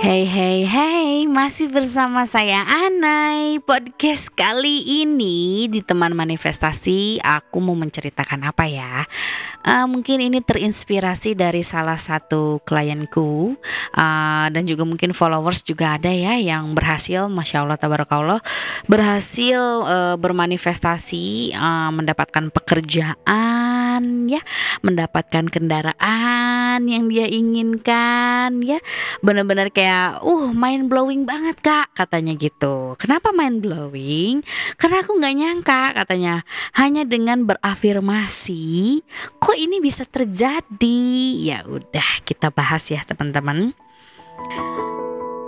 Hey hey hey, masih bersama saya Anai. Podcast kali ini di Teman Manifestasi aku mau menceritakan apa ya? Mungkin ini terinspirasi dari salah satu klienku, dan juga mungkin followers juga ada ya yang berhasil, masya Allah tabarakallah, berhasil bermanifestasi, mendapatkan pekerjaan ya, mendapatkan kendaraan yang dia inginkan ya. Benar-benar kayak mind blowing banget kak, katanya gitu. Kenapa mind blowing? Karena aku nggak nyangka, katanya, hanya dengan berafirmasi kok ini bisa terjadi. Ya udah, kita bahas ya teman-teman.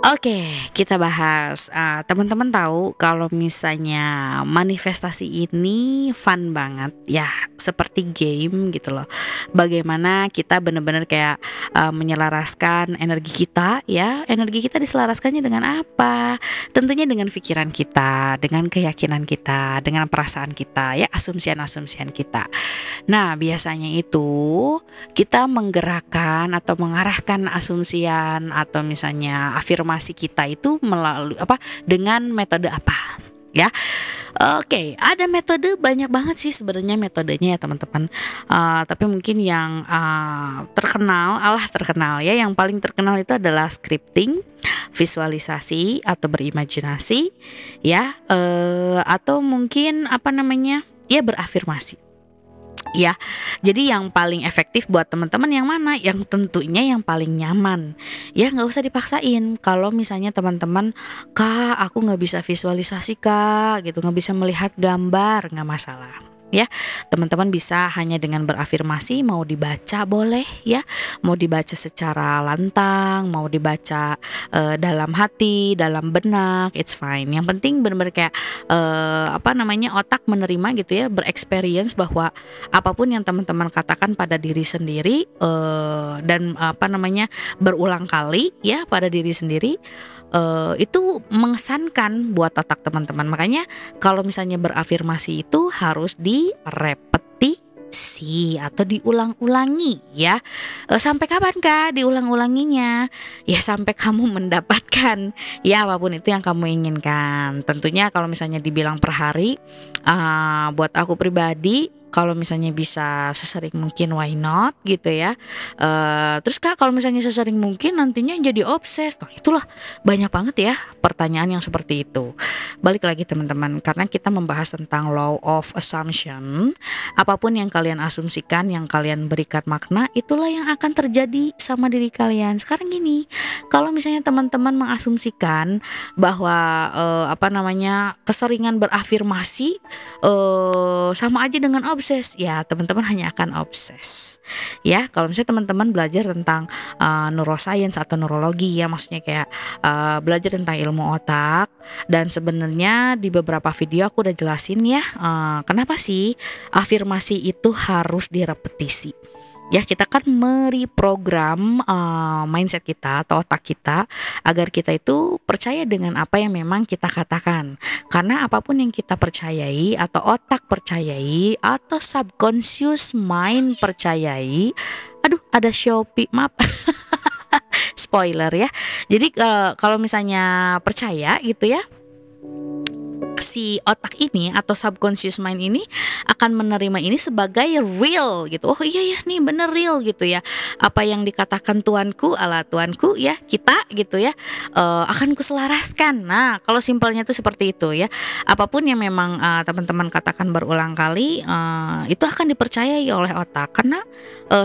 Oke, kita bahas. Teman-teman tahu kalau misalnya manifestasi ini fun banget ya, seperti game gitu loh. Bagaimana kita benar-benar kayak menyelaraskan energi kita ya. Energi kita diselaraskannya dengan apa? Tentunya dengan pikiran kita, dengan keyakinan kita, dengan perasaan kita ya, asumsian-asumsian kita. Nah, biasanya itu kita menggerakkan atau mengarahkan asumsian atau misalnya afirmasi kita itu melalui apa? Dengan metode apa? Ya. Oke, ada metode banyak banget sih sebenarnya metodenya ya teman-teman. Tapi mungkin yang terkenal ya, yang paling terkenal itu adalah scripting, visualisasi atau berimajinasi, ya, atau mungkin ya berafirmasi. Ya, jadi yang paling efektif buat teman-teman yang mana? Yang tentunya yang paling nyaman. Ya nggak usah dipaksain. Kalau misalnya teman-teman, kak aku nggak bisa visualisasi kak, gitu, nggak bisa melihat gambar, nggak masalah. Ya, teman-teman bisa hanya dengan berafirmasi, mau dibaca boleh ya, mau dibaca secara lantang, mau dibaca dalam hati, dalam benak, it's fine. Yang penting benar-benar kayak otak menerima gitu ya, bereksperience bahwa apapun yang teman-teman katakan pada diri sendiri dan berulang kali ya pada diri sendiri, itu mengesankan buat otak teman-teman. Makanya kalau misalnya berafirmasi itu harus direpetisi atau diulang-ulangi ya. Sampai kapan kak diulang-ulanginya? Ya sampai kamu mendapatkan ya apapun itu yang kamu inginkan. Tentunya kalau misalnya dibilang per hari, buat aku pribadi, kalau misalnya bisa sesering mungkin, why not gitu ya. Terus kak kalau misalnya sesering mungkin nantinya jadi obses. Nah itulah banyak banget ya pertanyaan yang seperti itu. Balik lagi teman-teman, karena kita membahas tentang law of assumption. Apapun yang kalian asumsikan, yang kalian berikan makna, itulah yang akan terjadi sama diri kalian. Sekarang gini, kalau misalnya teman-teman mengasumsikan bahwa keseringan berafirmasi sama aja dengan obses, ya teman-teman hanya akan obses. Ya, kalau misalnya teman-teman belajar tentang neuroscience atau neurologi ya, maksudnya kayak belajar tentang ilmu otak, dan sebenarnya di beberapa video aku udah jelasin ya, kenapa sih afirmasi itu harus direpetisi. Ya, kita kan mereprogram mindset kita atau otak kita agar kita itu percaya dengan apa yang memang kita katakan. Karena apapun yang kita percayai atau otak percayai atau subconscious mind percayai, ada Shopee, maaf. Spoiler ya. Jadi kalau misalnya percaya gitu ya, si otak ini atau subconscious mind ini akan menerima ini sebagai real gitu. Oh iya ya, nih bener real gitu ya. Apa yang dikatakan tuanku ya, kita gitu ya, akan kuselaraskan. Nah kalau simpelnya tuh seperti itu ya. Apapun yang memang teman-teman katakan berulang kali, itu akan dipercayai oleh otak. Karena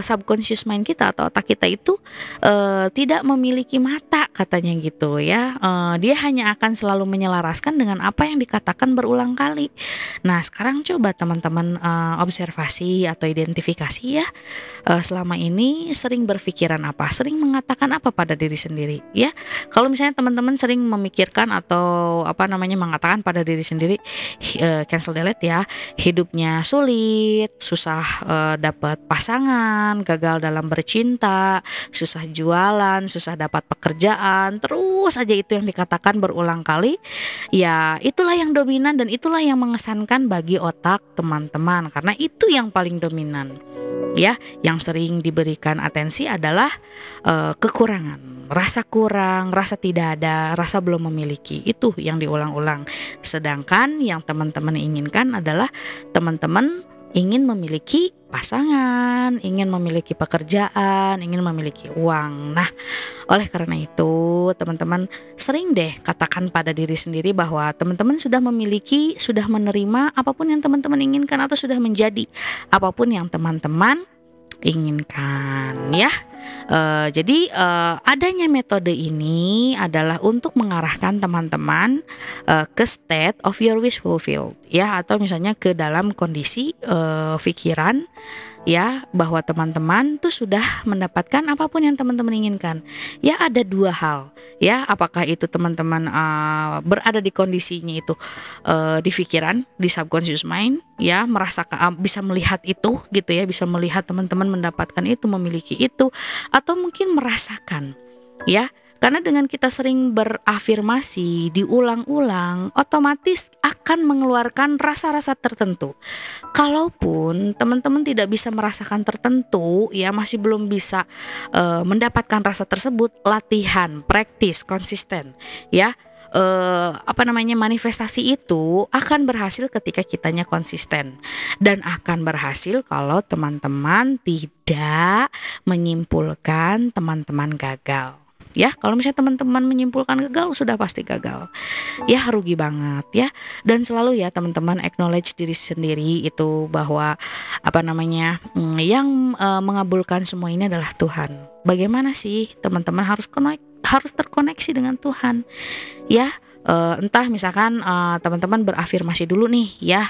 subconscious mind kita atau otak kita itu tidak memiliki mata katanya gitu ya. Dia hanya akan selalu menyelaraskan dengan apa yang dikatakan berulang kali. Nah sekarang coba teman-teman observasi atau identifikasi ya, selama ini sering berpikiran apa, sering mengatakan apa pada diri sendiri ya. Kalau misalnya teman-teman sering memikirkan atau mengatakan pada diri sendiri, cancel delete ya, hidupnya sulit, susah dapat pasangan, gagal dalam bercinta, susah jualan, susah dapat pekerjaan, terus aja itu yang dikatakan berulang kali, ya itulah yang dominan dan itulah yang mengesankan bagi otak teman-teman, karena itu yang paling dominan ya. Yang sering diberikan atensi adalah kekurangan rasa kurang, rasa tidak ada, rasa belum memiliki, itu yang diulang-ulang. Sedangkan yang teman-teman inginkan adalah teman-teman ingin memiliki pasangan, ingin memiliki pekerjaan, ingin memiliki uang. Nah, oleh karena itu teman-teman sering deh katakan pada diri sendiri bahwa teman-teman sudah memiliki, sudah menerima apapun yang teman-teman inginkan, atau sudah menjadi apapun yang teman-teman inginkan, ya. Jadi adanya metode ini adalah untuk mengarahkan teman-teman ke state of your wish fulfilled, ya, atau misalnya ke dalam kondisi pikiran, ya, bahwa teman-teman tuh sudah mendapatkan apapun yang teman-teman inginkan. Ya, ada dua hal, ya, apakah itu teman-teman berada di kondisinya itu di pikiran, di subconscious mind, ya, merasakan, bisa melihat itu gitu ya, bisa melihat teman-teman mendapatkan itu, memiliki itu, atau mungkin merasakan, ya. Karena dengan kita sering berafirmasi, diulang-ulang, otomatis akan mengeluarkan rasa-rasa tertentu. Kalaupun teman-teman tidak bisa merasakan tertentu, ya, masih belum bisa mendapatkan rasa tersebut, latihan, praktis, konsisten, ya. Manifestasi itu akan berhasil ketika kitanya konsisten, dan akan berhasil kalau teman-teman tidak menyimpulkan teman-teman gagal. Ya, kalau misalnya teman-teman menyimpulkan gagal, sudah pasti gagal. Ya, rugi banget, ya. Dan selalu ya teman-teman acknowledge diri sendiri itu bahwa yang mengabulkan semua ini adalah Tuhan. Bagaimana sih teman-teman harus terkoneksi dengan Tuhan, ya. Entah misalkan teman-teman berafirmasi dulu nih, ya.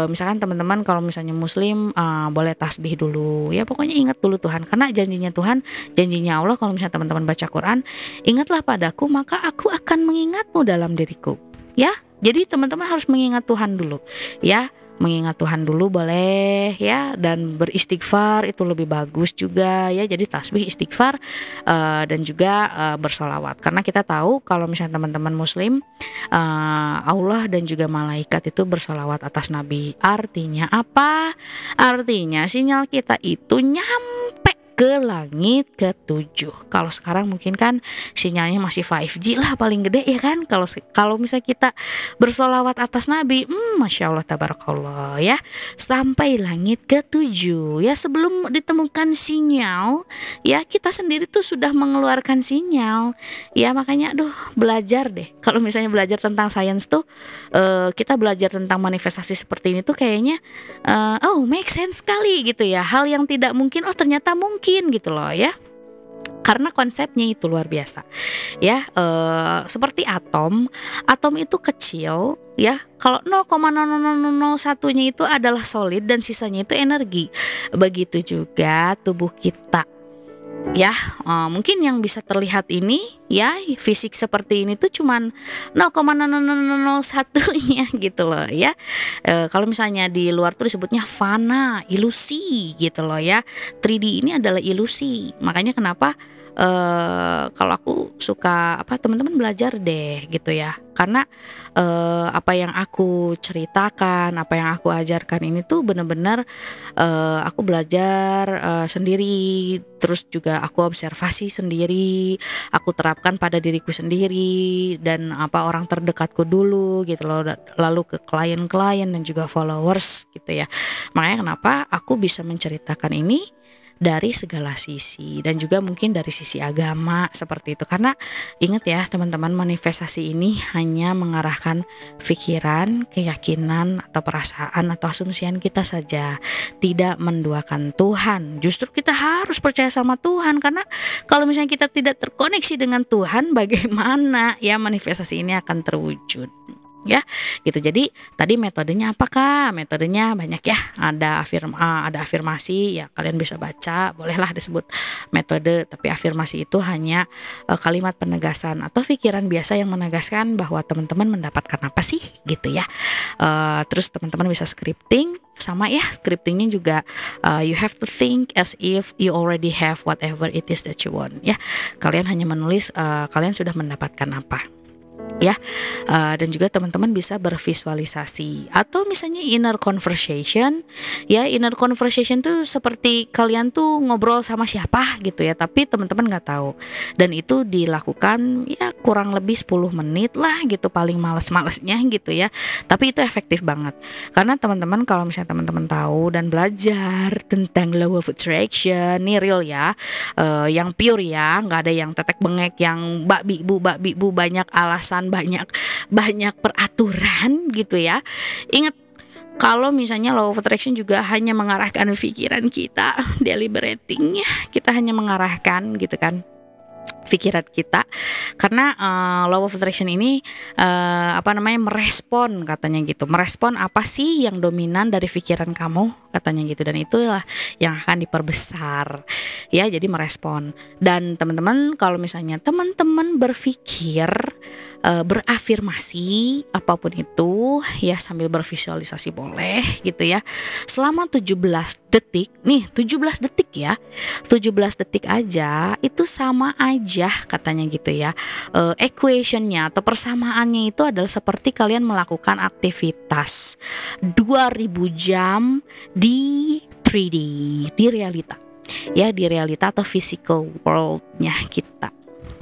Misalkan teman-teman kalau misalnya muslim boleh tasbih dulu, ya, pokoknya ingat dulu Tuhan, karena janjinya Tuhan, janjinya Allah, kalau misalnya teman-teman baca Quran, ingatlah padaku maka aku akan mengingatmu dalam diriku, ya. Jadi teman-teman harus mengingat Tuhan dulu, ya. Mengingat Tuhan dulu boleh, ya, dan beristighfar itu lebih bagus juga, ya. Jadi tasbih, istighfar, dan juga bersolawat, karena kita tahu kalau misalnya teman-teman muslim, Allah dan juga malaikat itu bersolawat atas Nabi. Artinya apa? Artinya sinyal kita itu nyampe ke langit ke-7. Kalau sekarang mungkin kan sinyalnya masih 5G lah paling gede, ya kan. Kalau misalnya kita bersolawat atas Nabi, Masya Allah tabarakallah, ya, sampai langit ke-7, ya. Sebelum ditemukan sinyal, ya, kita sendiri tuh sudah mengeluarkan sinyal, ya. Makanya belajar deh, kalau misalnya belajar tentang sains tuh, kita belajar tentang manifestasi seperti ini tuh kayaknya make sense sekali gitu ya. Hal yang tidak mungkin, ternyata mungkin gitu loh, ya. Karena konsepnya itu luar biasa, ya. Seperti atom itu kecil, ya. Kalau 0,0001-nya itu adalah solid dan sisanya itu energi. Begitu juga tubuh kita, ya. Mungkin yang bisa terlihat ini, ya, fisik seperti ini tuh cuman 0,0001-nya gitu loh, ya. Kalau misalnya di luar tuh disebutnya fana, ilusi gitu loh, ya. 3D ini adalah ilusi. Makanya kenapa kalau aku suka teman-teman belajar deh gitu ya, karena apa yang aku ceritakan, apa yang aku ajarkan ini tuh benar-benar aku belajar sendiri, terus juga aku observasi sendiri, aku terapkan pada diriku sendiri dan orang terdekatku dulu gitu loh, lalu ke klien-klien dan juga followers gitu ya. Makanya kenapa aku bisa menceritakan ini dari segala sisi, dan juga mungkin dari sisi agama seperti itu. Karena ingat ya teman-teman, manifestasi ini hanya mengarahkan pikiran, keyakinan atau perasaan atau asumsian kita saja, tidak menduakan Tuhan. Justru kita harus percaya sama Tuhan, karena kalau misalnya kita tidak terkoneksi dengan Tuhan, bagaimana ya manifestasi ini akan terwujud, ya gitu. Jadi tadi metodenya apakah? Metodenya banyak ya, ada afirmasi, ya kalian bisa baca, bolehlah disebut metode, tapi afirmasi itu hanya kalimat penegasan atau pikiran biasa yang menegaskan bahwa teman-teman mendapatkan apa sih gitu ya. Terus teman-teman bisa scripting, sama ya, scriptingnya juga you have to think as if you already have whatever it is that you want, ya. Kalian hanya menulis kalian sudah mendapatkan apa, ya. Dan juga teman-teman bisa bervisualisasi atau misalnya inner conversation. Ya, inner conversation tuh seperti kalian tuh ngobrol sama siapa gitu ya, tapi teman-teman nggak tahu. Dan itu dilakukan ya kurang lebih 10 menit lah gitu, paling males-malesnya gitu ya. Tapi itu efektif banget. Karena teman-teman kalau misalnya teman-teman tahu dan belajar tentang law of attraction, nih real ya, yang pure ya, nggak ada yang tetek bengek, yang babi bu banyak alasan, banyak peraturan gitu ya. Ingat, kalau misalnya law of attraction juga hanya mengarahkan pikiran kita, deliberating, kita hanya mengarahkan gitu kan pikiran kita. Karena law of attraction ini merespon, katanya gitu, merespon apa sih yang dominan dari pikiran kamu, katanya gitu, dan itulah yang akan diperbesar ya, jadi merespon. Dan teman-teman kalau misalnya teman-teman berpikir, berafirmasi apapun itu ya, sambil bervisualisasi boleh gitu ya, selama 17 detik nih, 17 detik ya, 17 detik aja itu sama aja katanya gitu ya. Equationnya atau persamaannya itu adalah seperti kalian melakukan aktivitas 2000 jam di 3D, di realita ya, di realita atau physical world-nya kita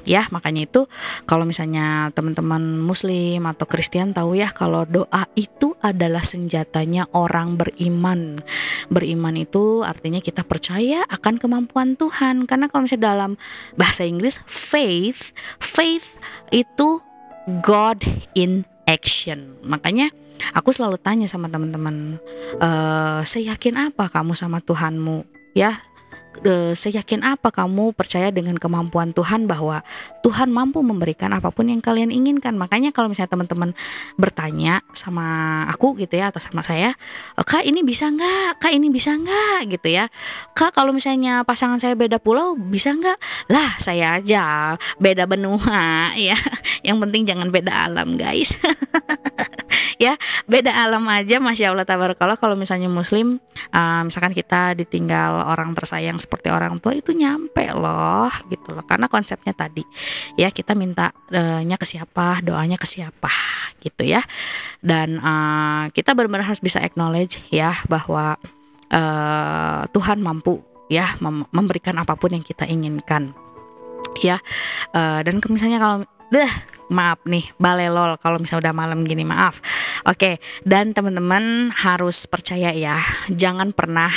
ya. Makanya itu kalau misalnya teman-teman muslim atau Kristen tahu ya, kalau doa itu adalah senjatanya orang beriman. Beriman itu artinya kita percaya akan kemampuan Tuhan. Karena kalau misalnya dalam bahasa Inggris faith itu God in action. Makanya aku selalu tanya sama teman-teman, seyakin apa kamu sama Tuhanmu ya? Seyakin apa kamu percaya dengan kemampuan Tuhan, bahwa Tuhan mampu memberikan apapun yang kalian inginkan. Makanya kalau misalnya teman-teman bertanya sama aku gitu ya, atau sama saya, Kak ini bisa nggak? Kak ini bisa nggak? Gitu ya. Kak kalau misalnya pasangan saya beda pulau bisa nggak? Lah saya aja beda benua ya. Yang penting jangan beda alam guys. Ya, beda alam aja, masya Allah tabarakallah. Kalau misalnya muslim, misalkan kita ditinggal orang tersayang seperti orang tua, itu nyampe loh gitu loh. Karena konsepnya tadi ya, kita minta nya ke siapa, doanya ke siapa gitu ya. Dan kita benar-benar harus bisa acknowledge ya, bahwa Tuhan mampu ya memberikan apapun yang kita inginkan ya. Dan misalnya kalau maaf nih, balelol kalau misalnya udah malam gini, maaf. Oke, dan teman-teman harus percaya ya, jangan pernah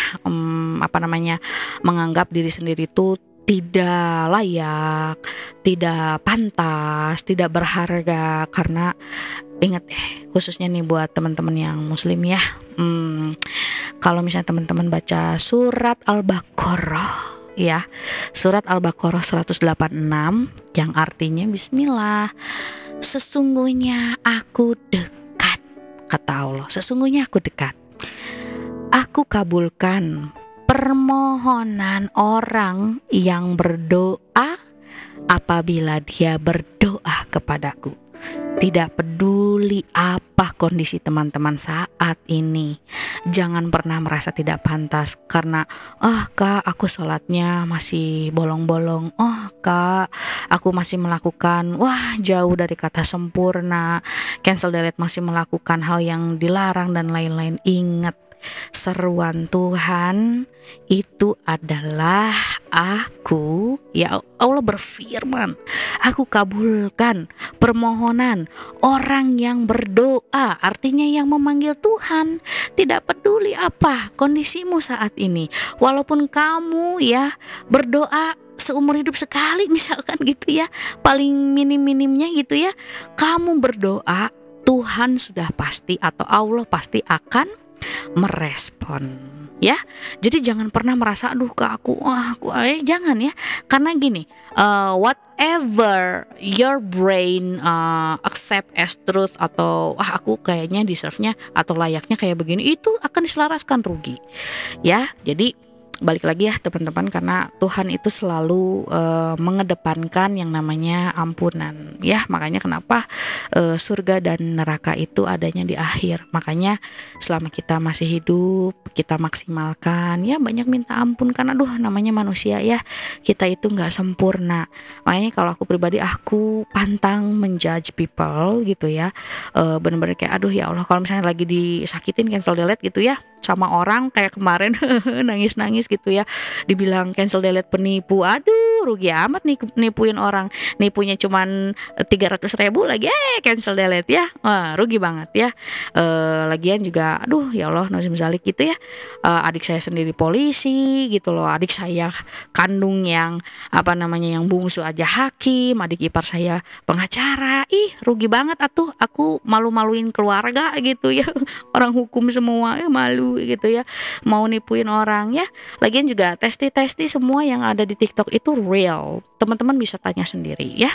menganggap diri sendiri itu tidak layak, tidak pantas, tidak berharga. Karena ingat khususnya nih buat teman-teman yang muslim ya, kalau misalnya teman-teman baca surat Al-Baqarah ya, surat Al-Baqarah 186 yang artinya bismillah, sesungguhnya aku dekat, kata Allah, sesungguhnya aku dekat, aku kabulkan permohonan orang yang berdoa apabila dia berdoa kepadaku. Tidak peduli apa kondisi teman-teman saat ini, jangan pernah merasa tidak pantas karena Kak aku sholatnya masih bolong-bolong, Kak aku masih melakukan jauh dari kata sempurna, cancel delete, masih melakukan hal yang dilarang dan lain-lain. Ingat, seruan Tuhan itu adalah aku ya, Allah berfirman, aku kabulkan permohonan orang yang berdoa, artinya yang memanggil Tuhan. Tidak peduli apa kondisimu saat ini, walaupun kamu ya berdoa seumur hidup sekali misalkan gitu ya, paling minim-minimnya gitu ya, kamu berdoa, Tuhan sudah pasti atau Allah pasti akan merespon ya. Jadi jangan pernah merasa aduh Kak aku jangan ya. Karena gini, whatever your brain accept as truth, atau aku kayaknya deserve-nya atau layaknya kayak begini, itu akan diselaraskan rugi ya. Jadi balik lagi ya teman-teman, karena Tuhan itu selalu mengedepankan yang namanya ampunan ya. Makanya kenapa surga dan neraka itu adanya di akhir. Makanya selama kita masih hidup, kita maksimalkan, ya banyak minta ampun, karena aduh namanya manusia ya, kita itu nggak sempurna. Makanya kalau aku pribadi, aku pantang menjudge people gitu ya. Bener-bener kayak aduh ya Allah, kalau misalnya lagi disakitin cancel delete gitu ya sama orang kayak kemarin nangis-nangis gitu ya, dibilang cancel delete penipu. Aduh rugi amat nih nipuin orang, nipunya cuman 300.000 lagi cancel delete ya. Wah, rugi banget ya. Lagian juga aduh ya Allah nauzubillahi gitu ya. Adik saya sendiri polisi gitu loh, adik saya kandung yang yang bungsu aja hakim, adik ipar saya pengacara. Ih rugi banget atuh, aku malu-maluin keluarga gitu ya. Orang hukum semua malu gitu ya, mau nipuin orang ya. Lagian juga testi semua yang ada di TikTok itu real, teman-teman bisa tanya sendiri ya.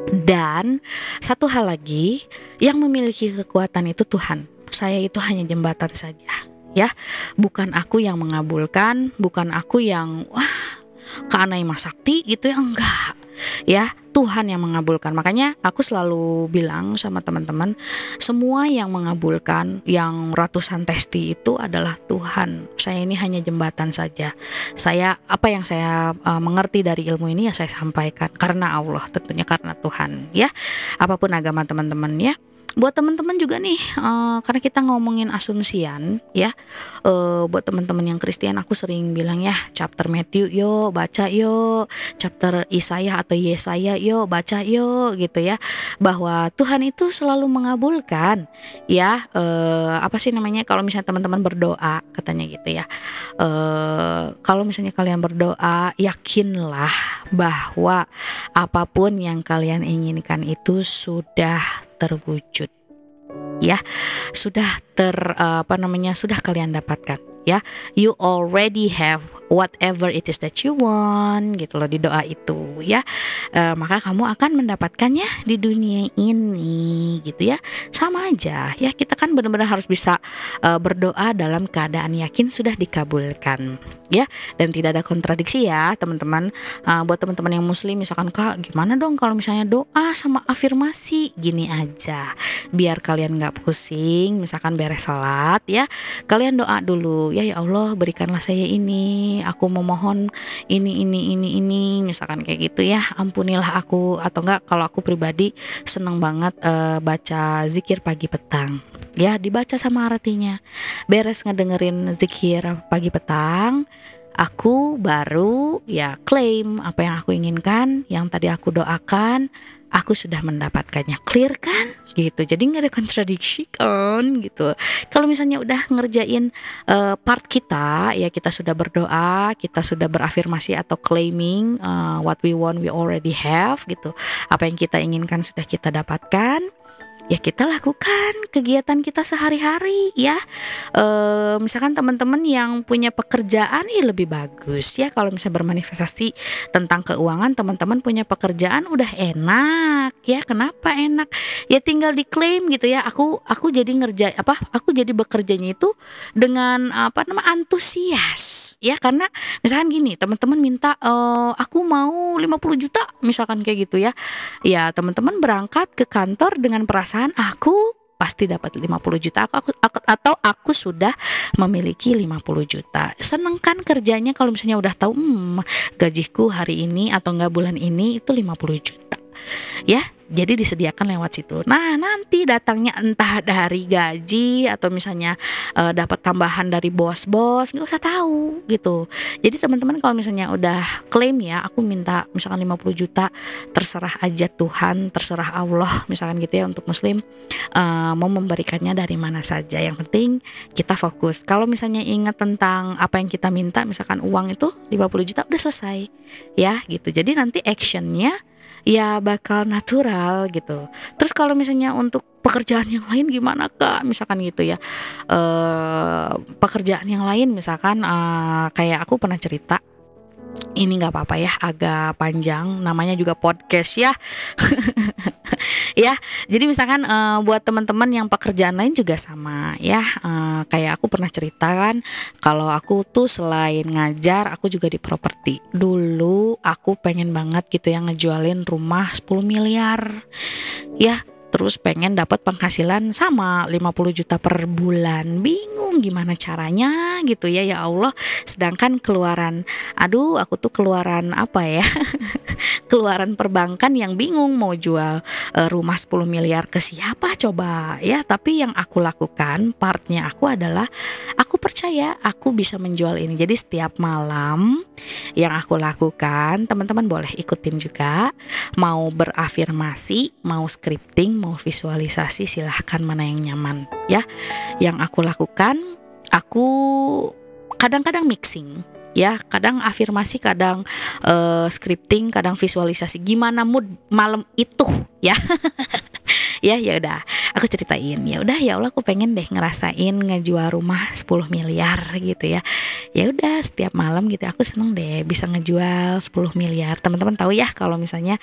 Dan satu hal lagi, yang memiliki kekuatan itu Tuhan. Saya itu hanya jembatan saja ya, bukan aku yang mengabulkan, bukan aku yang Kak Naimah Sakti gitu ya, enggak ya, Tuhan yang mengabulkan. Makanya aku selalu bilang sama teman-teman, semua yang mengabulkan, yang ratusan testi itu adalah Tuhan. Saya ini hanya jembatan saja. Saya apa yang saya mengerti dari ilmu ini ya saya sampaikan karena Allah, tentunya karena Tuhan ya. Apapun agama teman-teman ya. Buat teman-teman juga nih, karena kita ngomongin asumsian ya, buat teman-teman yang Kristen, aku sering bilang ya, chapter Matthew yo baca yo, chapter Isaiah atau Yesaya yo baca yo gitu ya, bahwa Tuhan itu selalu mengabulkan ya. Kalau misalnya teman-teman berdoa katanya gitu ya, kalau misalnya kalian berdoa, yakinlah bahwa apapun yang kalian inginkan itu sudah terwujud ya, sudah sudah kalian dapatkan ya. You already have whatever it is that you want gitu loh di doa itu ya. Maka kamu akan mendapatkannya di dunia ini gitu ya. Sama aja ya, kita kan benar-benar harus bisa berdoa dalam keadaan yakin sudah dikabulkan ya, dan tidak ada kontradiksi ya teman-teman. Buat teman-teman yang muslim misalkan, Kak gimana dong kalau misalnya doa sama afirmasi? Gini aja, biar kalian gak pusing, misalkan beres sholat ya, kalian doa dulu ya Allah berikanlah saya ini, aku memohon ini misalkan kayak gitu ya, ampunilah aku. Atau enggak, kalau aku pribadi seneng banget baca zikir pagi petang ya, dibaca sama artinya. Beres ngedengerin zikir pagi petang, aku baru ya klaim apa yang aku inginkan, yang tadi aku doakan, aku sudah mendapatkannya. Clear kan gitu, jadi nggak ada kontradiksi kan gitu. Kalau misalnya udah ngerjain part kita ya, kita sudah berdoa, kita sudah berafirmasi atau claiming what we want we already have gitu, apa yang kita inginkan sudah kita dapatkan, ya kita lakukan kegiatan kita sehari-hari ya. Misalkan teman-teman yang punya pekerjaan lebih bagus ya, kalau misalnya bermanifestasi tentang keuangan, teman-teman punya pekerjaan udah enak ya. Kenapa enak? Ya tinggal diklaim gitu ya. Aku jadi aku jadi bekerjanya itu dengan antusias ya. Karena misalkan gini, teman-teman minta aku mau 50 juta misalkan kayak gitu ya. Ya teman-teman berangkat ke kantor dengan perasaan aku pasti dapat 50 juta atau aku sudah memiliki 50 juta. Seneng kan kerjanya kalau misalnya udah tahu gajiku hari ini atau enggak bulan ini itu 50 juta ya. Jadi disediakan lewat situ. Nah nanti datangnya entah dari gaji atau misalnya dapat tambahan dari bos-bos, nggak usah tahu gitu. Jadi teman-teman kalau misalnya udah klaim ya, aku minta misalkan 50 juta, terserah aja Tuhan, terserah Allah misalkan gitu ya. Untuk muslim mau memberikannya dari mana saja, yang penting kita fokus. Kalau misalnya ingat tentang apa yang kita minta, misalkan uang itu 50 juta udah selesai ya gitu. Jadi nanti actionnya ya bakal natural gitu. Terus kalau misalnya untuk pekerjaan yang lain gimana Kak? Misalkan gitu ya, pekerjaan yang lain misalkan kayak aku pernah cerita, ini nggak apa-apa ya, agak panjang, namanya juga podcast ya. Ya, jadi misalkan buat teman-teman yang pekerjaan lain juga sama ya, kayak aku pernah ceritakan kalau aku tuh selain ngajar, aku juga di properti. Dulu aku pengen banget gitu ya ngejualin rumah 10 miliar ya. terus pengen dapat penghasilan sama 50 juta per bulan. Bingung gimana caranya gitu ya, ya Allah. Sedangkan keluaran, aduh aku tuh keluaran apa ya keluaran perbankan yang bingung mau jual rumah 10 miliar ke siapa coba ya. Tapi yang aku lakukan, partnya aku adalah aku percaya aku bisa menjual ini. Jadi setiap malam yang aku lakukan, teman-teman boleh ikutin juga. Mau berafirmasi, mau scripting, mau visualisasi, silahkan mana yang nyaman ya. Yang aku lakukan, aku kadang-kadang mixing ya, kadang afirmasi, kadang scripting, kadang visualisasi, gimana mood malam itu ya. Ya udah, aku ceritain. Ya udah, ya Allah aku pengen deh ngerasain ngejual rumah 10 miliar gitu ya. Ya udah, setiap malam gitu aku seneng deh bisa ngejual 10 miliar. Teman-teman tahu ya kalau misalnya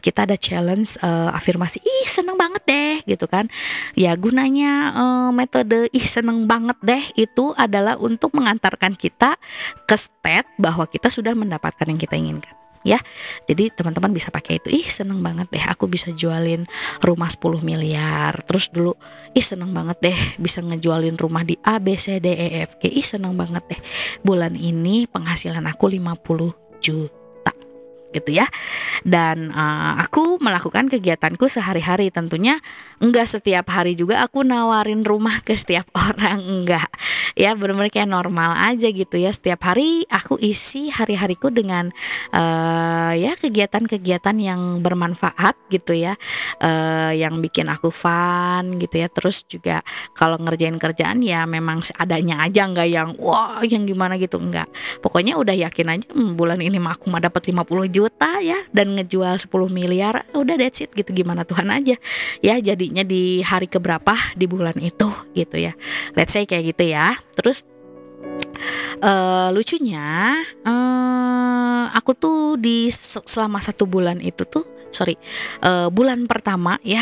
kita ada challenge afirmasi, ih seneng banget deh gitu kan. Ya gunanya metode ih seneng banget deh itu adalah untuk mengantarkan kita ke state bahwa kita sudah mendapatkan yang kita inginkan. Ya, jadi teman-teman bisa pakai itu. Ih seneng banget deh aku bisa jualin rumah 10 miliar. Terus dulu, ih seneng banget deh bisa ngejualin rumah di A, B, C, D, E, F, G. Ih seneng banget deh bulan ini penghasilan aku 50 juta gitu ya. Dan aku melakukan kegiatanku sehari-hari. Tentunya enggak setiap hari juga aku nawarin rumah ke setiap orang, enggak ya, benar-benar kayak normal aja gitu ya. Setiap hari aku isi hari-hariku dengan ya kegiatan-kegiatan yang bermanfaat gitu ya, yang bikin aku fun gitu ya. Terus juga kalau ngerjain kerjaan ya memang seadanya aja, enggak yang wah yang gimana gitu, enggak. Pokoknya udah yakin aja bulan ini mah aku mah dapat 50 juta ya dan ngejual 10 miliar, udah that's it gitu, gimana Tuhan aja ya jadinya di hari keberapa di bulan itu gitu ya, let's say kayak gitu ya. Terus lucunya aku tuh selama 1 bulan itu tuh bulan pertama ya,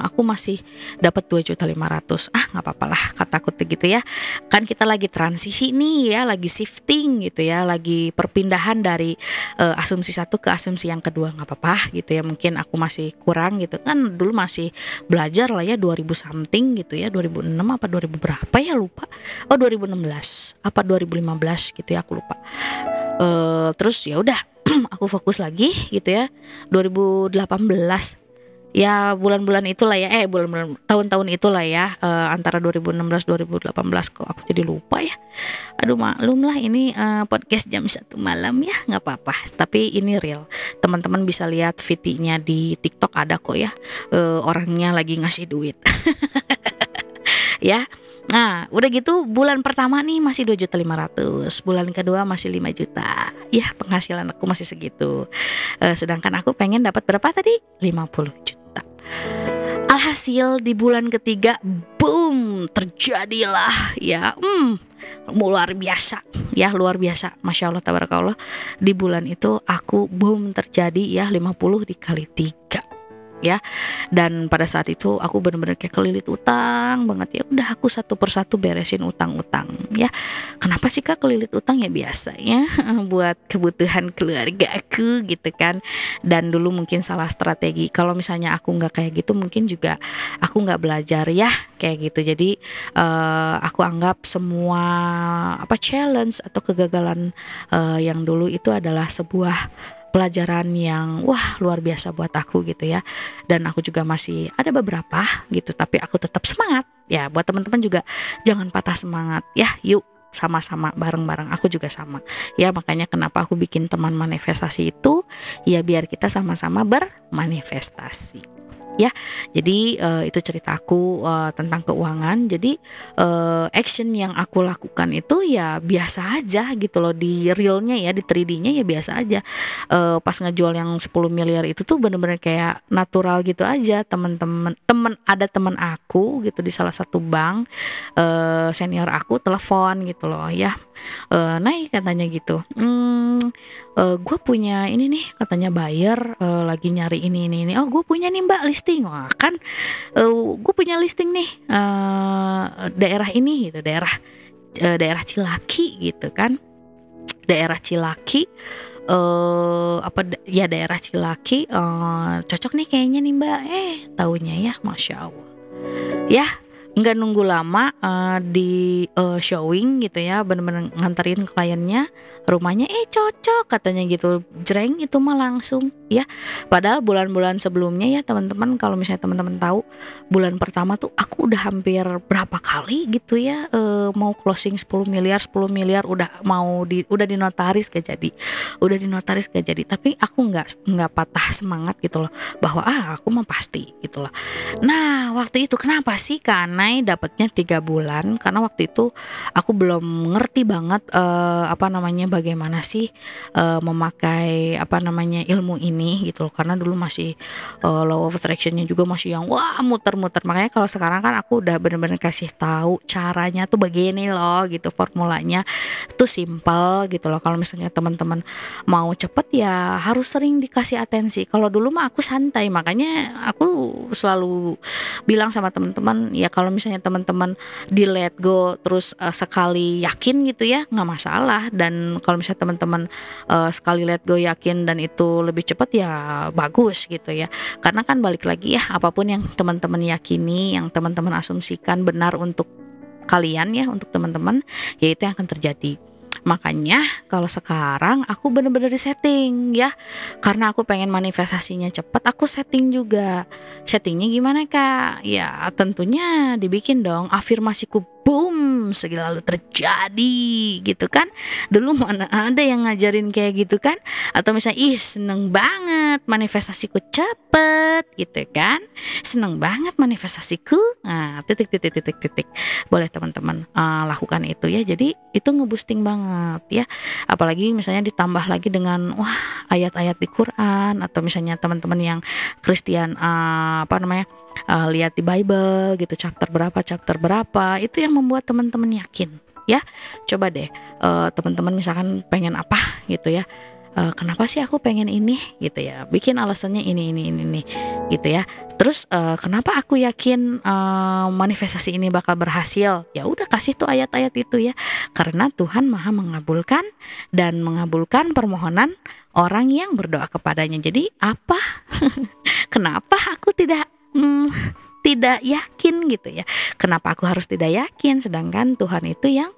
aku masih dapat 2.500.000. Nggak apa-apa lah kataku tuh gitu ya, kan kita lagi transisi nih ya, lagi shifting gitu ya, lagi perpindahan dari asumsi satu ke asumsi yang kedua. Nggak apa-apa gitu ya, mungkin aku masih kurang gitu kan, dulu masih belajar lah ya 2000 something gitu ya, 2006 apa 2000 berapa ya lupa, 2016 apa 2015 gitu ya aku lupa. Terus ya udah aku fokus lagi gitu ya 2018 ya, bulan-bulan itulah ya, bulan-bulan tahun-tahun itulah ya, antara 2016 2018 kok aku jadi lupa ya. Aduh maklum lah ini podcast jam 1 malam ya, nggak apa-apa, tapi ini real. Teman-teman bisa lihat VT-nya di TikTok ada kok ya, orangnya lagi ngasih duit. Ya. Nah, udah gitu bulan pertama nih masih 2.500.000, bulan kedua masih 5 juta. Ya, penghasilan aku masih segitu. Sedangkan aku pengen dapat berapa tadi? 50 juta. Alhasil di bulan ketiga, boom, terjadilah ya. Luar biasa ya, luar biasa. Masya Allah, tabarakallah. Di bulan itu aku boom terjadi ya 50 dikali 3. Ya, dan pada saat itu aku benar-benar kayak kelilit utang banget ya. Udah aku satu persatu beresin utang-utang ya. Kenapa sih Kak kelilit utang? Ya biasa ya buat kebutuhan keluarga aku gitu kan. Dan dulu mungkin salah strategi. Kalau misalnya aku nggak kayak gitu, mungkin juga aku nggak belajar ya kayak gitu. Jadi aku anggap semua challenge atau kegagalan yang dulu itu adalah sebuah pelajaran yang wah luar biasa buat aku gitu ya. Dan aku juga masih ada beberapa gitu, tapi aku tetap semangat ya. Buat teman-teman juga jangan patah semangat ya, yuk sama-sama bareng-bareng, aku juga sama ya. Makanya kenapa aku bikin teman manifestasi itu ya, biar kita sama-sama bermanifestasi ya. Jadi itu ceritaku tentang keuangan. Jadi action yang aku lakukan itu ya biasa aja gitu loh, di realnya ya, di 3D-nya ya biasa aja. Pas ngejual yang 10 miliar itu tuh bener-bener kayak natural gitu aja. Ada teman aku gitu di salah satu bank, senior aku telepon gitu loh ya, naik katanya gitu, gue punya ini nih katanya, buyer lagi nyari ini. Oh gue punya nih mbak listing. Wah kan gue punya listing nih, daerah ini gitu, daerah Cilaki gitu kan, daerah Cilaki, ya daerah Cilaki, cocok nih kayaknya nih Mbak, taunya ya Masya Allah ya, nggak nunggu lama di showing gitu ya, bener-bener nganterin kliennya rumahnya, cocok katanya gitu, jreng itu mah langsung ya. Padahal bulan-bulan sebelumnya ya teman-teman, kalau misalnya teman-teman tahu, bulan pertama tuh aku udah hampir berapa kali gitu ya, mau closing 10 miliar udah dinotaris gak jadi, tapi aku nggak patah semangat gitu loh, bahwa aku mah pasti gitu loh. Nah waktu itu kenapa sih Kanai dapatnya 3 bulan, karena waktu itu aku belum ngerti banget bagaimana sih memakai ilmu ini gitu loh, karena dulu masih law of attractionnya juga masih yang muter-muter. Makanya kalau sekarang kan aku udah bener-bener kasih tahu caranya tuh begini loh gitu, formulanya tuh simple gitu loh. Kalau misalnya teman-teman mau cepet ya harus sering dikasih atensi. Kalau dulu mah aku santai, makanya aku selalu bilang sama teman-teman ya, kalau misalnya teman-teman di let go terus sekali yakin gitu ya nggak masalah, dan kalau misalnya teman-teman sekali let go yakin dan itu lebih cepat ya bagus gitu ya, karena kan balik lagi ya, apapun yang teman-teman yakini, yang teman-teman asumsikan benar untuk kalian ya, untuk teman-teman, ya itu yang akan terjadi. Makanya kalau sekarang aku bener-bener di setting ya, karena aku pengen manifestasinya cepat, aku setting juga. Settingnya gimana Kak? Ya tentunya dibikin dong afirmasiku, boom, segala terjadi gitu kan. Dulu mana ada yang ngajarin kayak gitu kan, atau misalnya seneng banget manifestasiku cepet gitu kan, seneng banget manifestasiku, nah titik. Boleh teman-teman lakukan itu ya, jadi itu nge-boosting banget ya. Apalagi misalnya ditambah lagi dengan ayat-ayat di Quran, atau misalnya teman-teman yang Kristen lihat di Bible gitu, chapter berapa, itu yang membuat teman-teman yakin ya. Coba deh teman-teman misalkan pengen apa gitu ya, kenapa sih aku pengen ini gitu ya, bikin alasannya ini gitu ya. Terus kenapa aku yakin manifestasi ini bakal berhasil, ya udah kasih tuh ayat-ayat itu ya, karena Tuhan maha mengabulkan dan mengabulkan permohonan orang yang berdoa kepadanya. Jadi apa kenapa aku tidak yakin gitu ya, kenapa aku harus tidak yakin, sedangkan Tuhan itu yang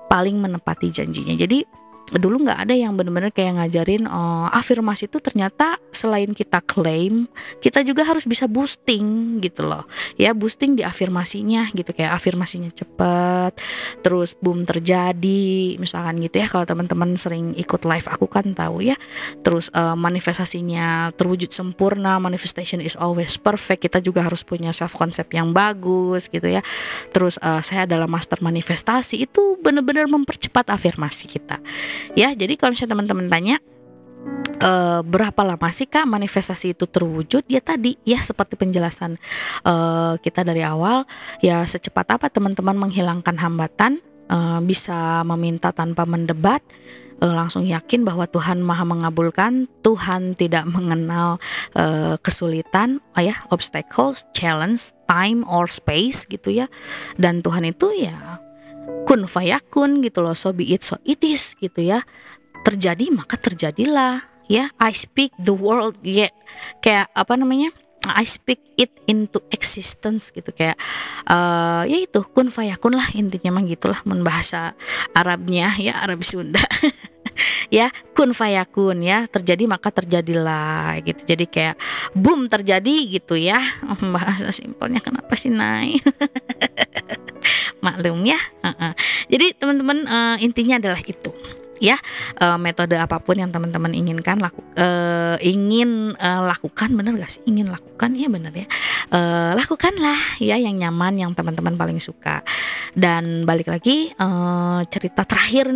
paling menepati janjinya. Jadi dulu nggak ada yang benar-benar kayak ngajarin afirmasi itu ternyata selain kita klaim, kita juga harus bisa boosting gitu loh ya, boosting di afirmasinya gitu, kayak afirmasinya cepet terus boom terjadi misalkan gitu ya. Kalau teman-teman sering ikut live aku kan tahu ya. Terus manifestasinya terwujud sempurna, manifestation is always perfect, kita juga harus punya self concept yang bagus gitu ya. Terus saya adalah master manifestasi, itu benar-benar mempercepat afirmasi kita ya. Jadi kalau misalnya teman-teman tanya berapa lama sih Kak manifestasi itu terwujud, ya tadi ya seperti penjelasan kita dari awal ya, secepat apa teman-teman menghilangkan hambatan, bisa meminta tanpa mendebat, langsung yakin bahwa Tuhan maha mengabulkan, Tuhan tidak mengenal kesulitan obstacles, challenge, time or space gitu ya, dan Tuhan itu ya kun fayakun gitu loh, so be it so it is gitu ya, terjadi maka terjadilah ya. I speak the world ya, kayak I speak it into existence gitu, kayak ya itu kun fayakun lah intinya mah gitulah, bahasa Arabnya ya, Arab Sunda ya, kun fayakun ya, terjadi maka terjadilah gitu. Jadi kayak boom terjadi gitu ya, bahasa simpelnya kenapa sih naik maklum ya. Jadi teman-teman intinya adalah itu ya, metode apapun yang teman-teman inginkan lakukan, bener gak sih, ingin lakukan ya, bener ya, lakukanlah ya yang nyaman, yang teman-teman paling suka. Dan balik lagi cerita terakhir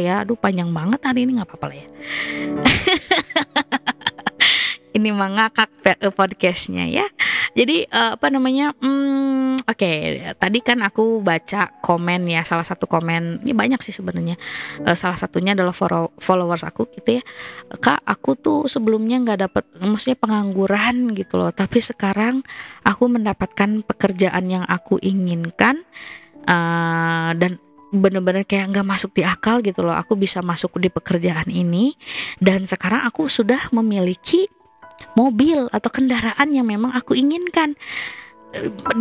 ya, aduh panjang banget hari ini, nggak apa-apa lah ya ini mengakak podcastnya ya. Jadi oke, tadi kan aku baca komen ya, salah satu komen, ini banyak sih sebenarnya, salah satunya adalah followers aku gitu ya, Kak aku tuh sebelumnya nggak dapat, maksudnya pengangguran gitu loh, tapi sekarang aku mendapatkan pekerjaan yang aku inginkan, dan bener-bener kayak nggak masuk di akal gitu loh, aku bisa masuk di pekerjaan ini dan sekarang aku sudah memiliki mobil atau kendaraan yang memang aku inginkan.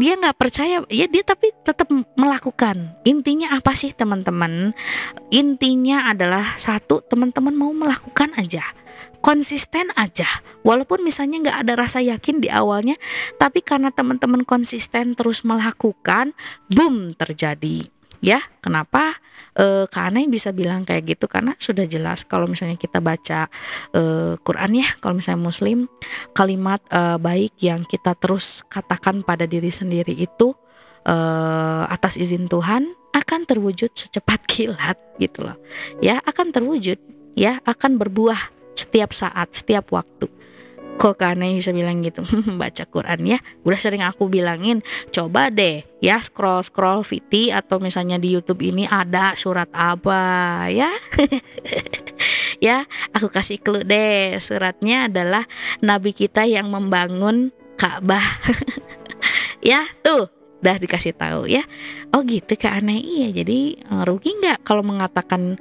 Dia nggak percaya ya, dia tapi tetap melakukan. Intinya apa sih teman-teman? Intinya adalah satu, teman-teman mau melakukan aja, konsisten aja, walaupun misalnya nggak ada rasa yakin di awalnya, tapi karena teman-teman konsisten terus melakukan, boom, terjadi. Ya, kenapa Kak Anai bisa bilang kayak gitu? Karena sudah jelas kalau misalnya kita baca Quran ya, kalau misalnya Muslim, kalimat baik yang kita terus katakan pada diri sendiri itu atas izin Tuhan akan terwujud secepat kilat gitu loh. Ya, akan terwujud, ya, akan berbuah setiap saat, setiap waktu. Kok Kak Anai bisa bilang gitu? Baca Quran ya. Udah sering aku bilangin, coba deh ya scroll VT atau misalnya di YouTube ini ada surat apa ya. Ya, aku kasih clue deh. Suratnya adalah Nabi kita yang membangun Ka'bah. Ya, tuh udah dikasih tahu ya. Oh gitu Kak Anai. Iya, jadi rugi nggak kalau mengatakan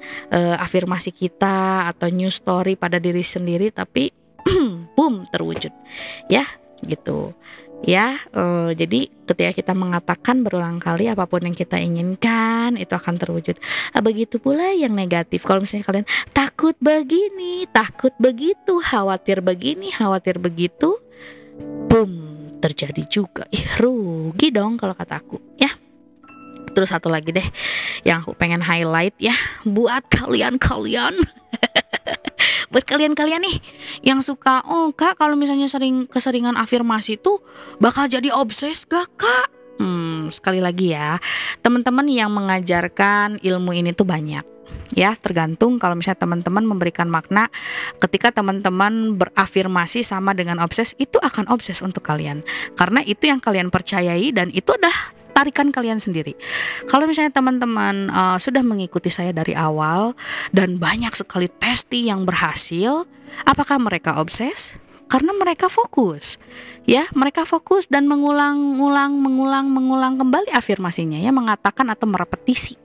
afirmasi kita atau news story pada diri sendiri tapi boom, terwujud ya gitu ya. Jadi ketika kita mengatakan berulang kali apapun yang kita inginkan itu akan terwujud. Begitu pula yang negatif, kalau misalnya kalian takut begini, takut begitu, khawatir begini, khawatir begitu, boom, terjadi juga. Rugi dong kalau kata aku ya. Terus satu lagi deh yang aku pengen highlight ya, buat kalian buat kalian nih yang suka, oh Kak kalau misalnya keseringan afirmasi tuh bakal jadi obses gak Kak? Sekali lagi ya, teman-teman yang mengajarkan ilmu ini tuh banyak ya, tergantung. Kalau misalnya teman-teman memberikan makna ketika teman-teman berafirmasi sama dengan obses, itu akan obses untuk kalian karena itu yang kalian percayai dan itu udah tarikan kalian sendiri. Kalau misalnya teman-teman sudah mengikuti saya dari awal dan banyak sekali testi yang berhasil, apakah mereka obses? Karena mereka fokus. Ya, mereka fokus dan mengulang kembali afirmasinya ya, mengatakan atau merepetisi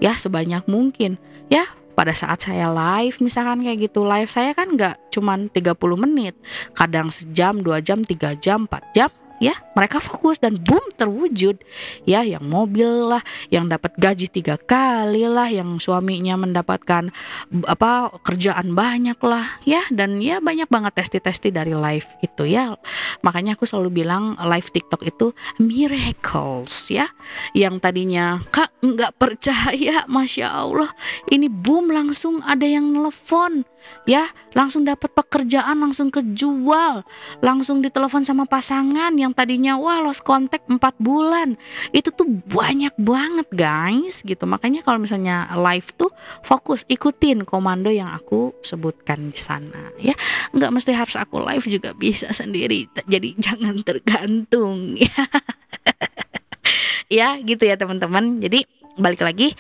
ya sebanyak mungkin. Ya, pada saat saya live misalkan kayak gitu, live saya kan nggak cuman 30 menit, kadang sejam, 2 jam, 3 jam, 4 jam ya, mereka fokus dan boom, terwujud ya. Yang mobil lah, yang dapat gaji 3 kali lah, yang suaminya mendapatkan kerjaan banyak lah ya, dan ya banyak banget testi dari live itu ya. Makanya aku selalu bilang live TikTok itu miracles ya. Yang tadinya Kak nggak percaya, Masya Allah ini boom, langsung ada yang nelfon ya, langsung dapat pekerjaan, langsung kejual, langsung ditelepon sama pasangan yang tadinya wah lost contact 4 bulan. Itu tuh banyak banget guys gitu. Makanya kalau misalnya live tuh fokus, ikutin komando yang aku sebutkan di sana ya. Nggak mesti harus aku live juga bisa sendiri, jadi jangan tergantung ya. Ya gitu ya teman-teman. Jadi balik lagi,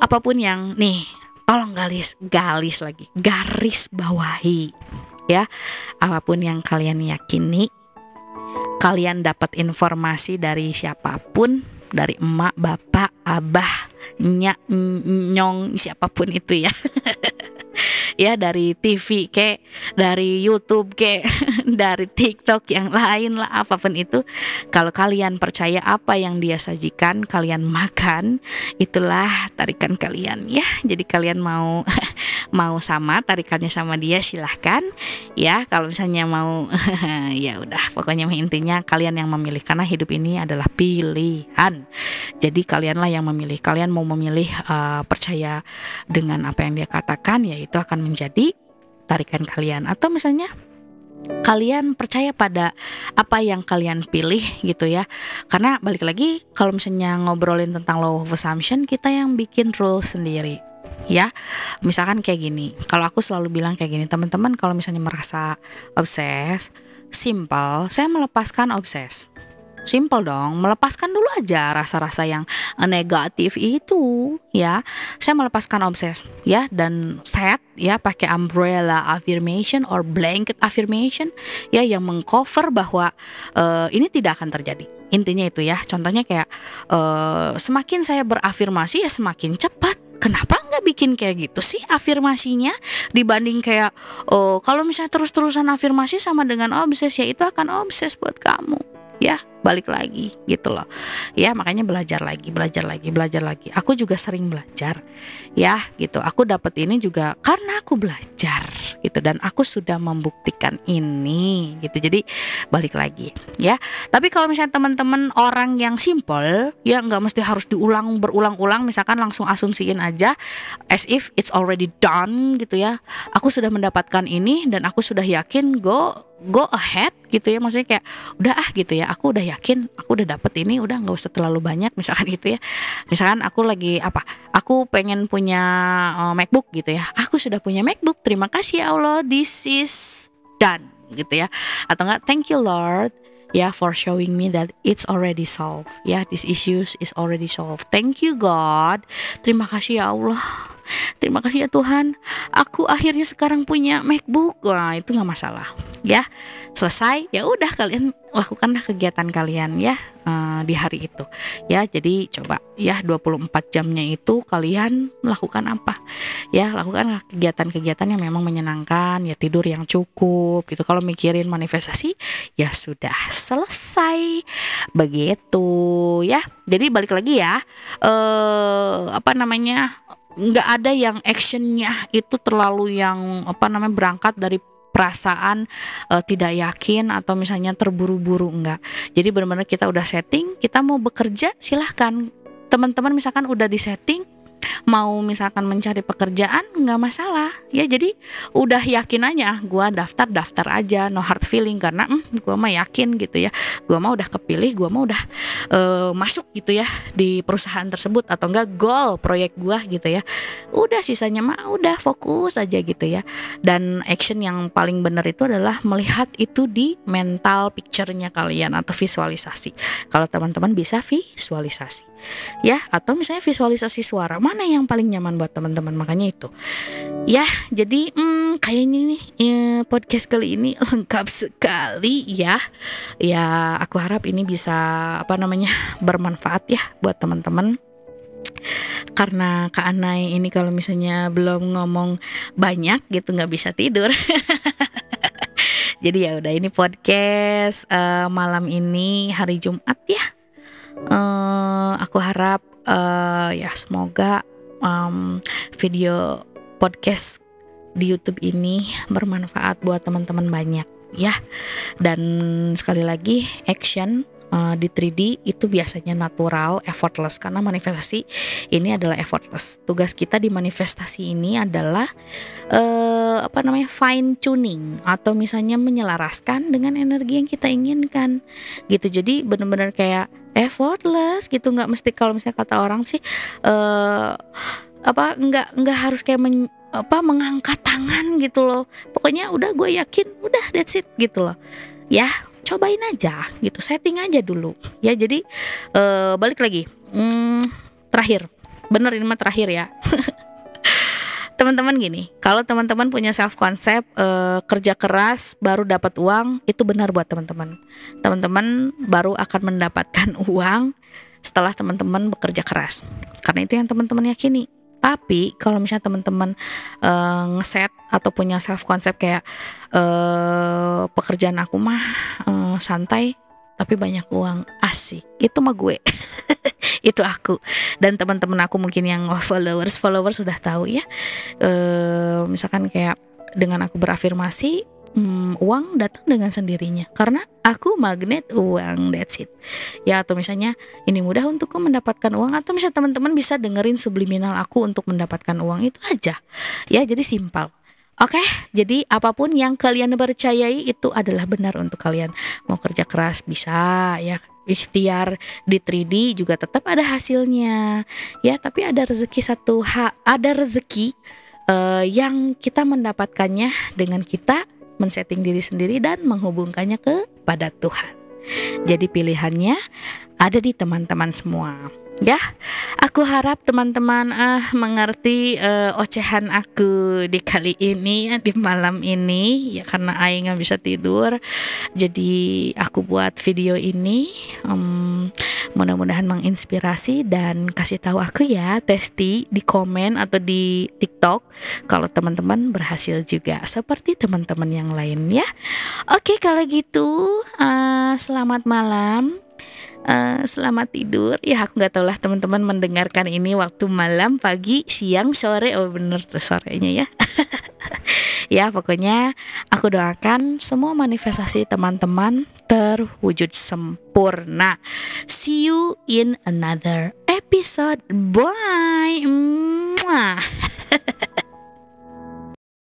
apapun yang nih, tolong garis bawahi ya. Apapun yang kalian yakini, kalian dapat informasi dari siapapun, dari emak, bapak, abah, nyak, nyong, siapapun itu ya. Ya, dari TV kek, dari YouTube kek, dari TikTok yang lain lah, apapun itu, kalau kalian percaya apa yang dia sajikan, kalian makan, itulah tarikan kalian ya. Jadi kalian mau sama tarikannya sama dia, silahkan ya. Kalau misalnya mau ya udah, pokoknya intinya kalian yang memilih, karena hidup ini adalah pilihan. Jadi kalianlah yang memilih. Kalian mau memilih percaya dengan apa yang dia katakan, ya itu akan menjadi tarikan kalian. Atau misalnya kalian percaya pada apa yang kalian pilih gitu ya. Karena balik lagi, kalau misalnya ngobrolin tentang law of assumption, kita yang bikin rules sendiri ya. Misalkan kayak gini, kalau aku selalu bilang kayak gini, teman-teman kalau misalnya merasa obses, simple, saya melepaskan obses. Simple dong, melepaskan dulu aja rasa-rasa yang negatif itu ya. Saya melepaskan obses ya, dan set ya, pakai umbrella affirmation or blanket affirmation ya, yang mengcover bahwa ini tidak akan terjadi. Intinya itu ya. Contohnya kayak semakin saya berafirmasi ya semakin cepat. Kenapa nggak bikin kayak gitu sih afirmasinya, dibanding kayak kalau misalnya terus-terusan afirmasi sama dengan obses, ya itu akan obses buat kamu. Ya, balik lagi gitu loh. Ya, makanya belajar lagi. Aku juga sering belajar. Ya, gitu. Aku dapat ini juga karena aku belajar gitu, dan aku sudah membuktikan ini gitu. Jadi balik lagi ya. Tapi kalau misalnya teman-teman orang yang simple, ya nggak mesti harus berulang-ulang, misalkan langsung asumsiin aja as if it's already done gitu ya. Aku sudah mendapatkan ini dan aku sudah yakin, go ahead gitu ya, maksudnya kayak udah gitu ya, aku udah yakin aku udah dapet ini, udah nggak usah terlalu banyak misalkan gitu ya. Misalkan aku lagi aku pengen punya MacBook gitu ya, aku sudah punya MacBook, terima kasih ya Allah, this is done gitu ya. Atau enggak, thank you Lord ya for showing me that it's already solved ya, this issues is already solved, thank you God, terima kasih ya Allah, terima kasih ya Tuhan, aku akhirnya sekarang punya MacBook. Wah, itu nggak masalah ya. Selesai, ya udah, kalian lakukanlah kegiatan kalian ya di hari itu ya. Jadi coba ya 24 jamnya itu kalian melakukan apa ya, lakukan kegiatan-kegiatan yang memang menyenangkan ya, tidur yang cukup gitu. Kalau mikirin manifestasi ya sudah selesai begitu ya. Jadi balik lagi ya, nggak ada yang actionnya itu terlalu yang berangkat dari perasaan tidak yakin atau misalnya terburu-buru, enggak. Jadi benar-benar kita udah setting, kita mau bekerja silahkan. Teman-teman misalkan udah di setting mau misalkan mencari pekerjaan, nggak masalah ya. Jadi udah yakin aja, gua daftar aja, no hard feeling, karena gua mah yakin gitu ya, gua mah udah kepilih, gua mah udah masuk gitu ya di perusahaan tersebut, atau enggak goal proyek gua gitu ya. Udah, sisanya mah udah fokus aja gitu ya. Dan action yang paling benar itu adalah melihat itu di mental picture-nya kalian atau visualisasi. Kalau teman-teman bisa visualisasi ya, atau misalnya visualisasi suara, mana yang paling nyaman buat teman-teman, makanya itu ya. Jadi kayaknya nih podcast kali ini lengkap sekali ya. Ya, aku harap ini bisa bermanfaat ya buat teman-teman. Karena Kak Anai ini kalau misalnya belum ngomong banyak gitu nggak bisa tidur. Jadi ya udah, ini podcast malam ini hari Jumat ya. Aku harap ya semoga video podcast di YouTube ini bermanfaat buat teman-teman banyak ya. Dan sekali lagi, action di 3D itu biasanya natural, effortless, karena manifestasi ini adalah effortless. Tugas kita di manifestasi ini adalah fine tuning, atau misalnya menyelaraskan dengan energi yang kita inginkan gitu. Jadi benar-benar kayak effortless gitu, nggak mesti kalau misalnya kata orang sih nggak harus kayak mengangkat tangan gitu loh. Pokoknya udah, gue yakin, udah, that's it gitu loh ya. Cobain aja gitu, setting aja dulu ya. Jadi balik lagi, terakhir, bener ini mah terakhir ya. Teman-teman gini, kalau teman-teman punya self concept kerja keras baru dapat uang, itu benar buat teman-teman. Teman-teman baru akan mendapatkan uang setelah teman-teman bekerja keras, karena itu yang teman-teman yakini. Tapi kalau misalnya teman-teman ngeset atau punya self concept kayak pekerjaan aku mah santai tapi banyak uang, asik, itu mah gue. Itu aku dan teman-teman aku mungkin yang followers sudah tahu ya. Misalkan kayak dengan aku berafirmasi, uang datang dengan sendirinya karena aku magnet uang, that's it ya. Atau misalnya ini mudah untukku mendapatkan uang, atau misalnya teman-teman bisa dengerin subliminal aku untuk mendapatkan uang, itu aja ya. Jadi simpel. Oke, jadi apapun yang kalian percayai itu adalah benar untuk kalian. Mau kerja keras bisa ya, ikhtiar di 3D juga tetap ada hasilnya ya. Tapi ada rezeki ada rezeki yang kita mendapatkannya dengan kita men-setting diri sendiri dan menghubungkannya kepada Tuhan. Jadi pilihannya ada di teman-teman semua Ya, aku harap teman-teman mengerti ocehan aku di kali ini ya, di malam ini ya, karena Ai nggak bisa tidur. Jadi aku buat video ini, mudah-mudahan menginspirasi dan kasih tahu aku ya, Testi, di komen atau di TikTok kalau teman-teman berhasil juga seperti teman-teman yang lain ya. Oke, kalau gitu selamat malam. Selamat tidur ya. Aku nggak tahu lah teman-teman mendengarkan ini waktu malam, pagi, siang, sore. Oh bener tuh sorenya ya. Ya pokoknya aku doakan semua manifestasi teman-teman terwujud sempurna. See you in another episode. Bye. Mwah.